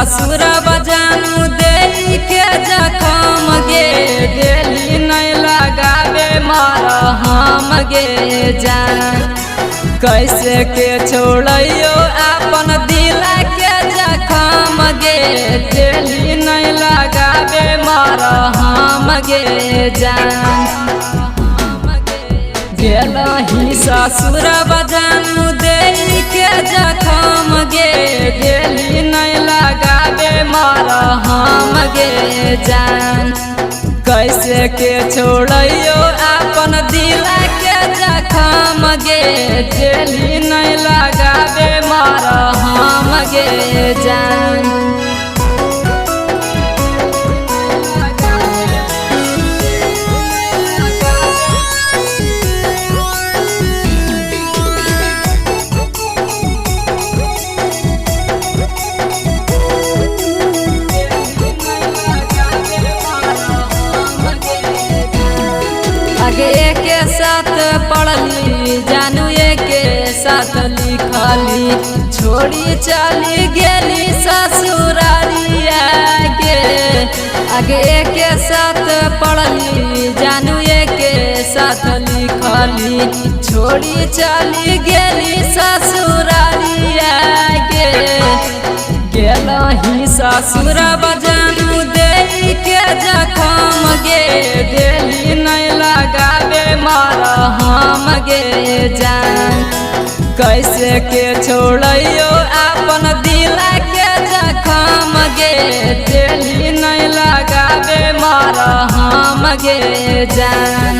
ससुर बजानू दे के जखम गे दिली नहीं लगावे मारा हम गे जान। कैसे के छोड़ियो अपन दिल के जखम गे दिली नहीं लगावे मारा हम गे जान। गेलही ससुर बजानू दे के जखम गे दिली नहीं लगावे मारा हम गे जान। कैसे के छोड़ियो अपन दिल के जखम गे दिली नहीं लगावे मारा हम गे जान। आगे के साथ पढ़ली जानू के साथ लिखली छोड़ी चली गेली ससुरारिया गे। आगे के साथ पढ़ली जानू के साथ लिखली छोड़ी चली गेली ससुरारिया गे। गेलही ससुर बजानू दे के जखम गे दिली नहीं लगावे मारा हम गे जान। कैसे के छोड़ियो अपन दिल के जखम गे दिली नहीं लगावे मारा हम गे जान।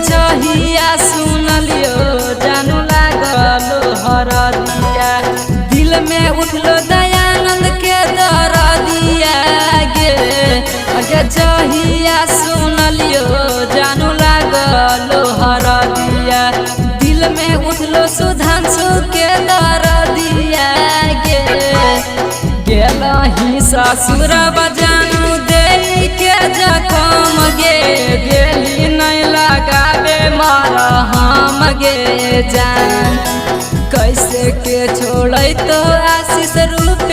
जहिया सुनलियो जानू लागलो हरदिया दिल में उठलो दयानंद के दरदिया गे। अगे जहिया सुनलियो जानू लागलो हरदिया दिल में उठलो सुधांशु के दरदिया गे। गेलही ससुर बजानू दे के जखम गे दिली नहीं लगावे मारा हम गे जान। कैसे के छोड़ तो आशीष रूप